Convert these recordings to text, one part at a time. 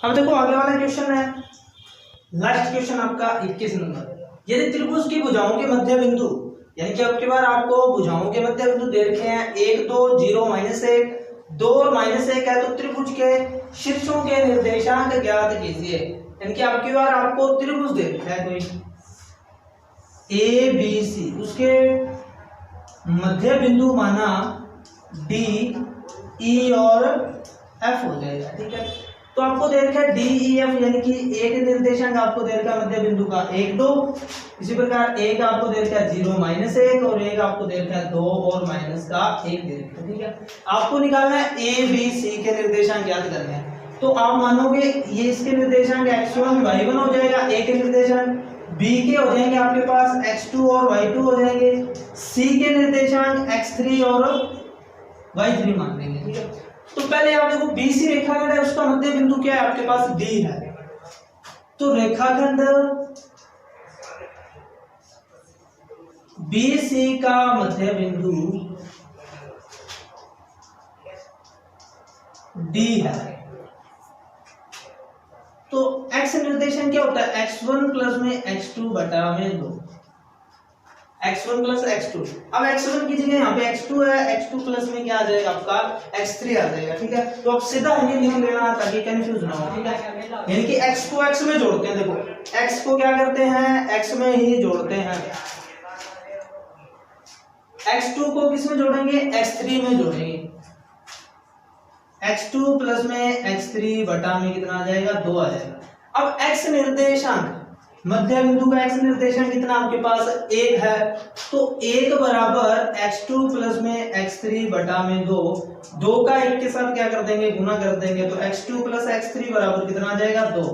अब देखो आगे वाला क्वेश्चन है, लास्ट क्वेश्चन आपका 21 नंबर। यदि त्रिभुज की भुजाओं के मध्य बिंदु, यानी कि अब की बार आपको भुजाओं के मध्य बिंदु दे रखे हैं 1 2 0 -1 2 और -1 है, तो त्रिभुज के शीर्षों के निर्देशांक ज्ञात कीजिए। यानी कि अब की बार आपको त्रिभुज दे रखा है कोई ए बी सी, उसके मध्य बिंदु माना डी ई और एफ हो जाएगा। ठीक है, तो आपको दे रखा है डी ई एफ, यानी कि एक निर्देशांक आपको दे रखा है मध्य बिंदु का 1 2, इसी प्रकार एक आपको दे रखा है 0 -1 और एक आपको दे रखा है 2 और माइनस का 1 दे रखा है। ठीक है, आपको निकालना है ए बी सी के निर्देशांक ज्ञात करने हैं। तो आप मानोगे ये इसके निर्देशांक x1 y1 हो जाएगा, ए के निर्देशांक b के हो जाएंगे आपके पास x2 और y2 हो जाएंगे, c के निर्देशांक x3 और y3 मान लेंगे। ठीक है, तो पहले आप देखो BC रेखाखंड है, उसका मध्य बिंदु क्या है आपके पास D है, तो रेखाखंड BC का मध्य बिंदु D है। तो x निर्देशांक क्या होता है, x1 प्लस में x2 बटा में 2, x1 प्लस x2। अब x1 की जगह यहाँ पे x2 है, x2 प्लस में क्या आ जाएगा आपका x3 आ जाएगा। ठीक है, तो अब सीधा ये लिख लेना ताकि कंफ्यूज ना हो। ठीक है, यानी कि x को x में जोड़ते हैं, देखो x को क्या करते हैं x में ही जोड़ते हैं, x2 को किस में जोड़ेंगे x3 में जोड़ेंगे, x2 प्लस में x3 बटा में कितना आ जाएगा 2 आ जाएगा। अब x निर्देशांक मध्य बिंदु का x निर्देशांक कितना आपके पास 1 है, तो 1 बराबर x2 प्लस में x3 बटा में 2, 2 का 1 के साथ क्या कर देंगे गुना कर देंगे, तो x2 प्लस x3 बराबर कितना आ जाएगा 2।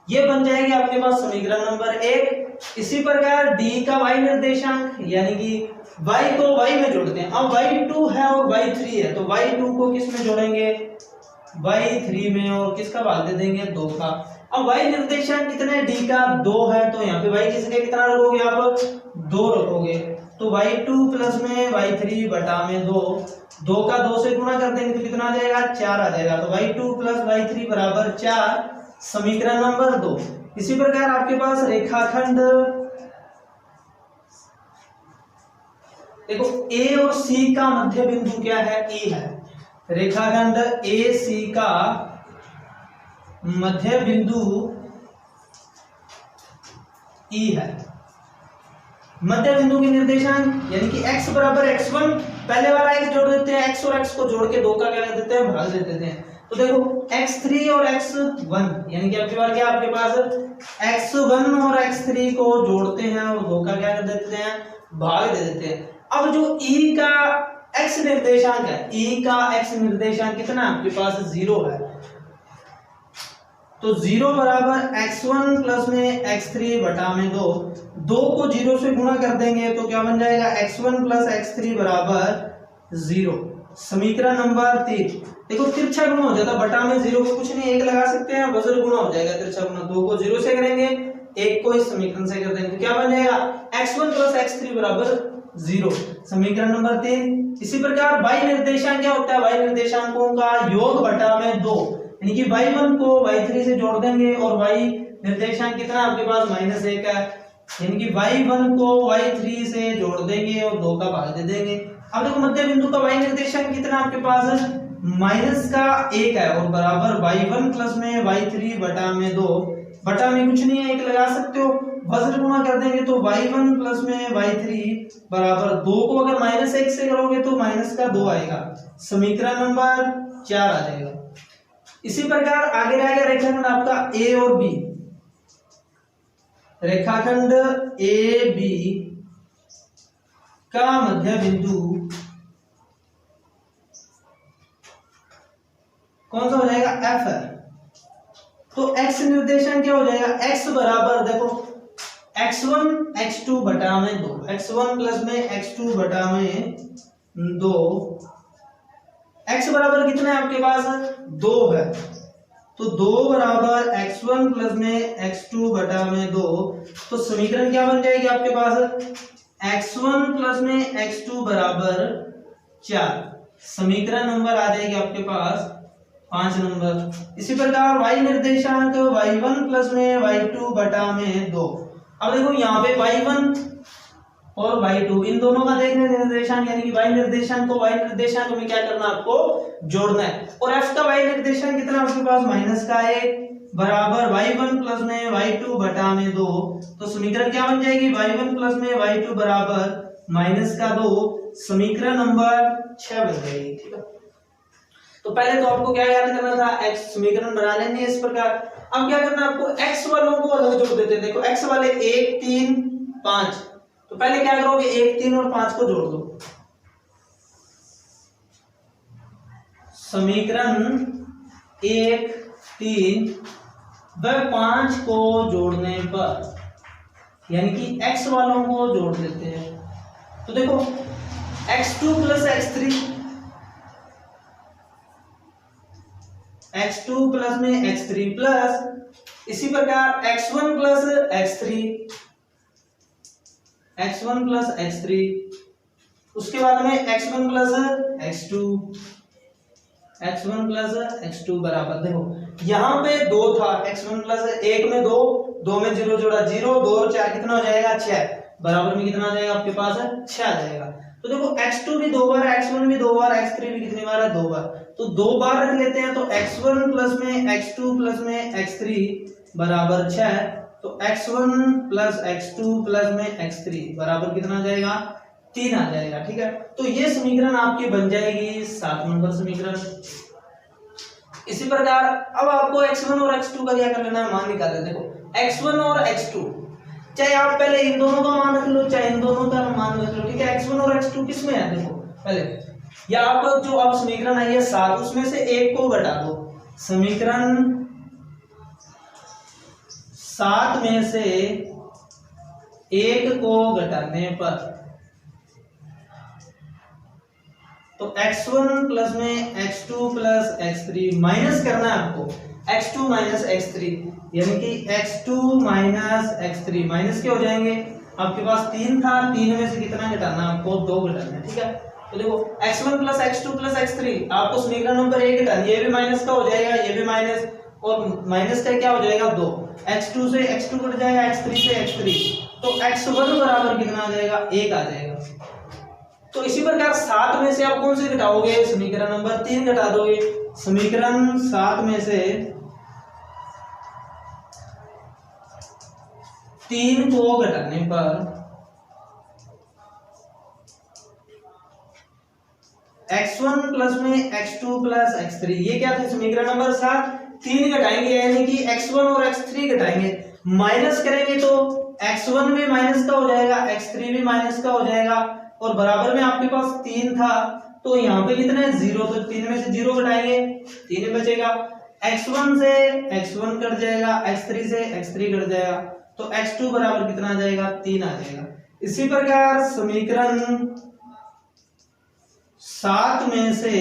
ये बन जाएगी आपके पास समीकरण नंबर 1। इसी प्रकार d का y निर्देशांक यानी कि y को y में जोड़ते हैं। अब y2 है और y3 है, तो y2 को किस में जोड़ेंगे y3 में और किसका भाग दे देंगे 2 का। अब y निर्देशांक कितना है d का 2 है, तो यहाँ पे y की जगह कितना रखोगे आप 2 रखोगे, तो y2 प्लस में y3 बटा में 2, 2 का 2 से गुणा कर देंगे तो कितना आ जाएगा 4 आ जाएगा, तो y2 प्लस y3 बराबर 4, समीकरण नंबर 2। इसी प्रकार आपके पास रेखाखंड देखो A और C का मध्य बिंदु क्या है E है, रेखाखंड AC का मध्य बिंदु E है। मध्य बिंदु के निर्देशांक यानी कि x बराबर x1, पहले वाला x जोड़ देते हैं, x और x को जोड़ के 2 का क्या कर देते हैं भाग दे देते हैं, तो देखो x3 और x1 यानी कि आपके पास क्या आपके पास x1 और x3 को जोड़ते हैं और 2 का क्या कर देते हैं भाग दे देते हैं। अब जो E का x निर्देशांक है, E का x निर्देशांक कितना आपके पास 0 है, तो 0 बराबर x1 प्लस में x3 बटा में 2, 2 को 0 से गुणा कर देंगे तो क्या बन जाएगा x1 प्लस x3 बराबर 0, समीकरण नंबर 3। देखो तिरछा गुणा हो जाता, बटा में 0 को कुछ नहीं 1 लगा सकते हैं, वज्र गुणा हो जाएगा तिरछा गुणा, 2 को 0 से करेंगे 1 को इस समीकरण से कर देंगे तो क्या बन जाएगा x1 प्लस x3 बराबर 0, समीकरण नंबर 3। इसी प्रकार y निर्देशांक क्या होता है, y निर्देशांकों का योग बटा में 2, यानी कि y1 को y3 से जोड़ देंगे और y निर्देशांक कितना आपके पास -1 है, यानी कि y1 को y3 से जोड़ देंगे और 2 का भाग दे देंगे। अब देखो मध्य बिंदु का y निर्देशांक कितना आपके पास -1 है और बराबर y1 प्लस में y3 बटा में 2, बटा में कुछ नहीं है 1 लगा सकते हो, वज्र गुणा कर देंगे तो y1 प्लस में y3 बराबर 2 को अगर -1 से करोगे तो माइनस का 2 आएगा, समीकरण नंबर 4 आ जाएगा। इसी प्रकार आगे रहेगा रेखाखंड आपका A और B, रेखाखंड AB का मध्य बिंदु कौन सा हो जाएगा F है, तो x निर्देशांक क्या हो जाएगा x बराबर देखो x1 x2 बटा में 2, x1 प्लस में x2 बटा में 2, x बराबर कितना है आपके पास 2 है, तो 2 बराबर x1 प्लस में x2 बटा में 2, तो समीकरण क्या बन जाएगी आपके पास x1 प्लस में x2 बराबर 4, समीकरण नंबर आ जाएगी आपके पास 5 नंबर। इसी प्रकार y निर्देशांक y1 प्लस में y2 बटा में 2। अब देखो यहाँ पे y1 और y2 इन दोनों का देखना है निर्देशांक, यानी कि y निर्देशांक को y निर्देशांक में क्या करना है, आपको जोड़ना है। और f का y निर्देशांक कितना आपके पास -1 बराबर y1 प्लस में y2 बटा में 2। तो समीकरण क्या बन जाएगी, y1 प्लस में y2 बराबर -2, समीकरण नंबर 6 बन जाएगी। ठीक है, तो पहले तो आपको क्या याद करना था, x समीकरण बना लेंगे इस प्रकार। अब क्या करना है आपको, x वालों को अलग जोड़ देते हैं। देखो x वाले 1 3 5, तो पहले क्या करोगे 1 3 और 5 को जोड़ दो। समीकरण 1 3 व 5 को जोड़ने पर, यानी कि x वालों को जोड़ देते हैं। तो देखो x2 plus x3, x2 plus में x3 प्लस इसी प्रकार x1 plus x3, x1 plus x3, उसके बाद में x1 plus x2, x1 plus x2 बराबर, देखो यहाँ पे 2 था, x1 प्लस 1 में 2, 2 में 0 जोड़ा 0, 2 और 4 कितना हो जाएगा 6, बराबर में कितना आ जाएगा आपके पास 6 आ जाएगा। तो देखो x2 भी 2 बार, x1 भी 2 बार, x3 भी कितनी बार है 2 बार, तो 2 बार रख लेते हैं। तो x1 प्लस में x2 प्लस में x3 बराबर 6, तो x1 प्लस x2 प्लस में x3 बराबर कितना आ जाएगा 3 आ जाएगा। ठीक है, तो ये समीकरण आपकी बन जाएगी 7 नंबर समीकरण। इसी प्रकार अब आपको x1 और x2 का क्या कर लेना है, मान निकाल लेते। देखो x1 और x2, चाहे आप पहले इन दोनों का मान रख लो, चाहे इन दोनों का मान रख लो। ठीक है, x1 और x2 किस में है, देखो पहले या आप जो आप समीकरण है ये 7, उसमें से 1 को घटा दो। समीकरण 7 में से 1 को घटाने पर, तो x1 प्लस में x2 प्लस x3 माइनस करना है आपको, x2 माइनस x3, यानी कि x2 माइनस x3 माइनस क्या हो जाएंगे, आपके पास 3 था, 3 में से कितना घटाना है आपको 2 घटाना है। ठीक है, तो देखो x1 plus x2 plus x3, आपको समीकरण नंबर 1 घटाना, ये भी माइनस का हो जाएगा, ये भी माइनस, और माइनस का क्या हो जाएगा 2, x2 से x2 कट जाएगा, x3 से x3, तो x1 बराबर कितना आ जाएगा 1 आ जाएगा। तो इसी प्रकार 7 में से आप कौन से घटाओगे, समीकरण नंबर 3 घटा दोगे। समीकरण 7 में से 3 को घटाने पर x1 प्लस में x2 प्लस x3, ये क्या थे समीकरण नंबर 7, 3 घटाएंगे यानी कि x1 और x3 घटाएंगे, माइनस करेंगे तो x1 भी माइनस का हो जाएगा, x3 भी माइनस का हो जाएगा, और बराबर में आपके पास 3 था, तो यहाँ पे कितना है 0, तो 3 में से 0 घटाएंगे 3 बचेगा, x1 से x1 कट जाएगा, x3 से x3 कट जाएगा, तो x2 बराबर कितना आ जाएगा 3 आ जाएगा। इसी प्रकार समीकरण 7 में से,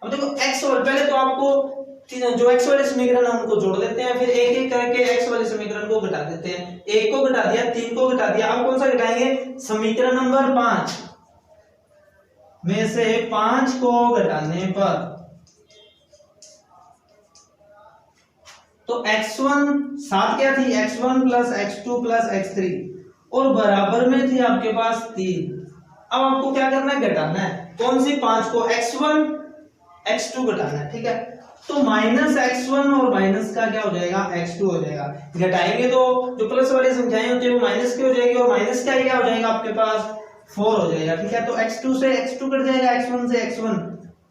अब देखो x वाले, पहले तो आपको जो x वाले समीकरण है उनको जोड़ देते हैं, फिर एक एक करके x वाले समीकरण को घटा देते हैं। 1 को घटा दिया, 3 को घटा दिया, अब कौन सा घटाएंगे, समीकरण नंबर 5 में से 5 को घटाने पर, तो x1 7 क्या थी, x1 plus x2 plus x3, और बराबर में थी आपके पास 3। अब आपको क्या करना है, घटाना है, कौन सी 5 को, x1 x2 घटाना है। ठीक है, तो माइनस x1 और माइनस का क्या हो जाएगा x2 हो जाएगा, घटाएंगे तो जो प्लस वाली संख्याएं होती है वो माइनस की हो जाएगी, और माइनस का क्या हो जाएगा आपके पास 4 हो जाएगा। ठीक है, तो x2 से x2 कट जाएगा, x1 से x1,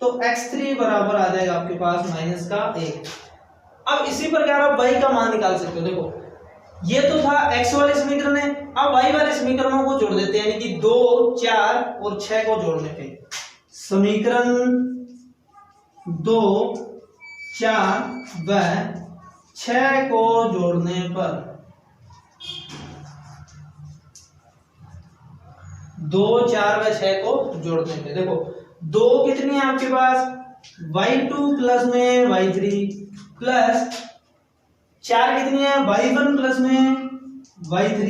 तो x3 बराबर आ जाएगा आपके पास -1। अब इसी प्रकार आप y का मान निकाल सकते हो। देखो ये तो था x वाले समीकरण है, अब y वाले समीकरणों को जोड़ देते हैं, यानी कि 2 4 और 6 को जोड़ने पे, समीकरण 2 4 व 6 को जोड़ने पर, 2 4 व 6 को जोड़ने पे, देखो 2 कितनी है आपके पास, y2 प्लस में y3 प्लस 4 कितनी है, y1 प्लस में y3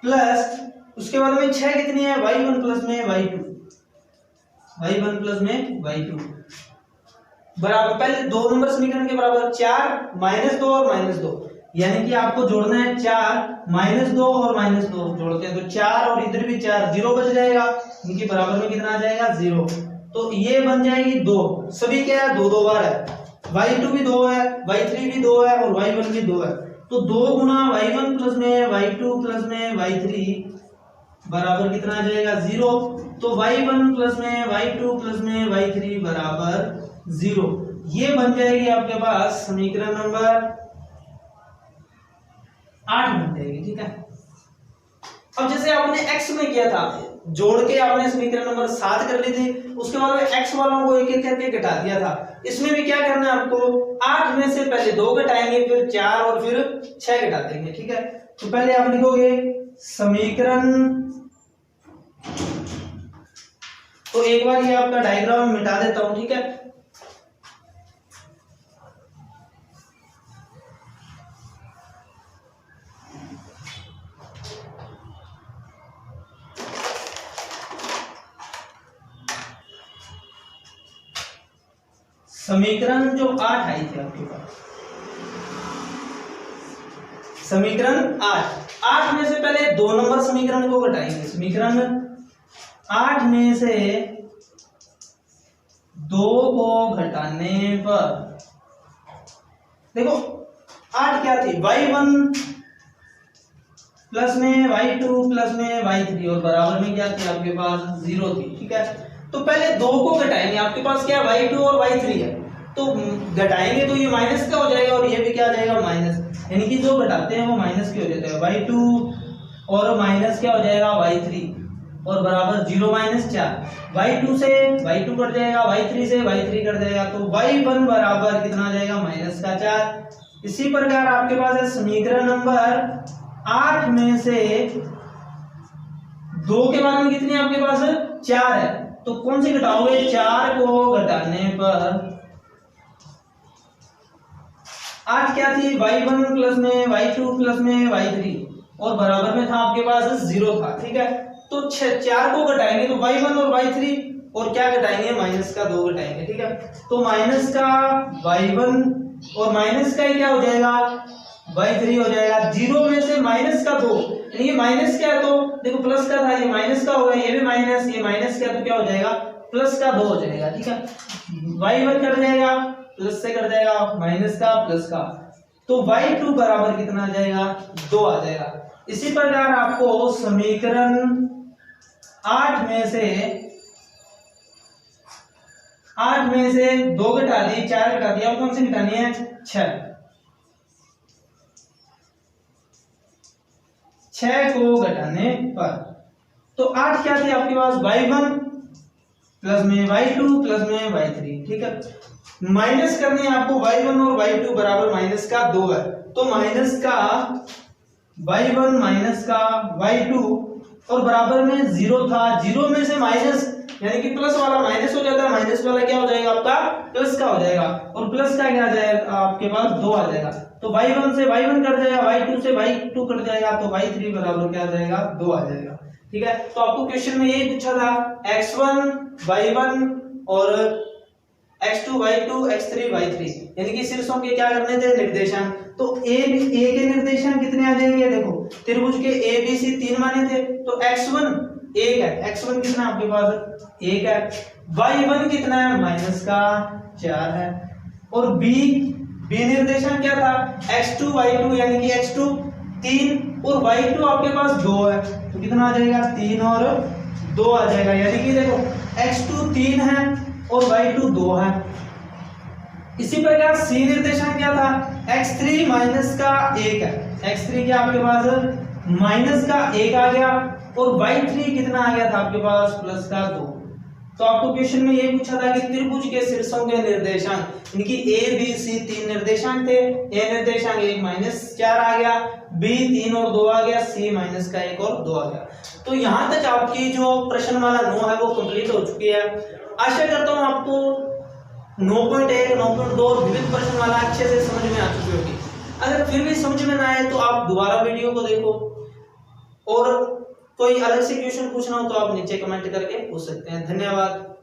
प्लस उसके बाद में 6 कितनी है, y1 प्लस में y2, y1 प्लस में y2 बराबर, पहले 2 नंबर समीकरण के बराबर 4 -2 और -2, यानी कि आपको जोड़ना है 4 -2 और -2 जोड़ते हैं तो 4 और इधर भी 4, 0 बच जाएगा, इनके बराबर में कितना आ जाएगा 0। तो ये बन जाएगी 2, सभी क्या है 2 2 बार है, y2 भी 2 है, y3 भी 2 है और y1 भी 2 है, तो 2 गुना y1 प्लस में y2 प्लस में y3 बराबर कितना आ जाएगा 0। तो y1 प्लस में y2 प्लस में y3 बराबर 0, ये बन जाएगी आपके पास समीकरण नंबर 8 बन जाएगी। ठीक है, अब जैसे आपने x में किया था, जोड़ के आपने समीकरण नंबर 7 कर ली थी, उसके बाद में x वालों को एक एक करके घटा दिया था। इसमें भी क्या करना है आपको, 8 में से पहले 2 घटाएंगे, फिर 4 और फिर 6 घटा देंगे। ठीक है, तो पहले आप लिखोगे समीकरण, तो एक बार ये आपका डायग्राम मिटा देता हूं। ठीक है, समीकरण जो 8 आई थी आपके पास, समीकरण 8 में से पहले 2 नंबर समीकरण को घटाएंगे। समीकरण 8 में से 2 को घटाने पर देखो 8 क्या थी, y1 प्लस में y2 प्लस में y3 और बराबर में क्या थी आपके पास 0 थी। ठीक है, तो पहले 2 को घटाएंगे, आपके पास क्या y2 और y3 है, तो घटाएंगे तो ये माइनस का हो जाएगा और ये भी क्या आ जाएगा माइनस, यानी कि जो घटाते हैं वो माइनस के हो जाते हैं, y2 और माइनस क्या हो जाएगा y3 और बराबर 0 - 4, y2 से y2 कट जाएगा, y3 से y3 कट जाएगा, तो y1 बराबर कितना आ जाएगा -4। इसी प्रकार आपके पास है समीकरण नंबर 8 में से 2 के बाद में कितनी आपके पास 4 है, तो कौन सी घटाओगे, 4 को घटाने पर 8 क्या थी, y1 प्लस में y2 प्लस में y3 और बराबर में था आपके पास 0 था। ठीक है, तो 4 को घटाएंगे तो y1 और y3 और क्या घटाएंगे, माइनस का 2 घटाएंगे। ठीक है, तो माइनस का y1 और माइनस का क्या हो जाएगा y3 हो जाएगा, 0 में से माइनस का 2, ये माइनस क्या है तो देखो प्लस का था, ये माइनस का होगा, ये भी माइनस, ये माइनस क्या तो क्या हो जाएगा प्लस का 2 हो जाएगा। ठीक है, y1 कट जाएगा, प्लस से कट जाएगा, माइनस का प्लस का, तो y2 बराबर कितना आ जाएगा 2 आ जाएगा। इसी प्रकार आपको समीकरण 8 में से 2 घटा दी, 4 घटा दिया, कौन सी घटानी है 6 को घटाने पर, तो 8 क्या थी आपके पास y1 प्लस में y2 प्लस में y3। ठीक है, माइनस करनी है आपको, y1 और y2 बराबर माइनस का 2 है, तो माइनस का y1 माइनस का y2 और बराबर में 0 था, 0 में से माइनस यानी कि प्लस वाला माइनस हो जाता है, माइनस वाला क्या हो जाएगा आपका प्लस का हो जाएगा और प्लस का क्या आ जाएगा आपके पास 2 आ जाएगा, तो y1 से y1 कट जाएगा, y2 से y2 कट जाएगा, तो y3 बराबर क्या आ जाएगा 2 आ जाएगा। ठीक है, तो आपको क्वेश्चन में यही पूछा था x1 y1 और x2 y2 x3 y3 यानी कि शीर्षों के क्या करने थे निर्देशांक, तो ए के निर्देशांक कितने आ जाएंगे, देखो त्रिभुज के ए बी सी 3 माने थे, तो x1 1 है, x1 कितना आपके पास 1 है, y1 कितना है माइनस का 4 है, और b निर्देशांक क्या था x2 y2 यानी कि x2 3 और y2 आपके पास 2 है, तो कितना आ जाएगा 3 और 2 आ जाएगा, यानी कि देखो x2 3 है और y2 2 है। इसी प्रकार सी निर्देशांक क्या था x3 माइनस का 1 है, x3 क्या आपके पास माइनस का 1 आ गया और y3 कितना आ गया था आपके पास प्लस का 2। तो आपको क्वेश्चन में ये पूछा था कि त्रिभुज के शीर्षों के निर्देशांक इनकी ए बी सी 3 निर्देशांक थे, ए निर्देशांक 1 माइनस 4 आ गया, बी 3 और 2 आ गया, सी माइनस का 1 और 2 आ गया। तो यहाँ तक आपकी जो प्रश्नमाला 9 है वो कंप्लीट हो चुकी है। आशा करता हूँ आपको 9.1 9.2 विविध प्रश्नमाला अच्छे से समझ में आ चुकी होगी। अगर फिर भी समझ में ना आए तो आप दोबारा वीडियो को देखो और कोई अलग से क्वेश्चन पूछना हो तो आप नीचे कमेंट करके पूछ सकते हैं। धन्यवाद।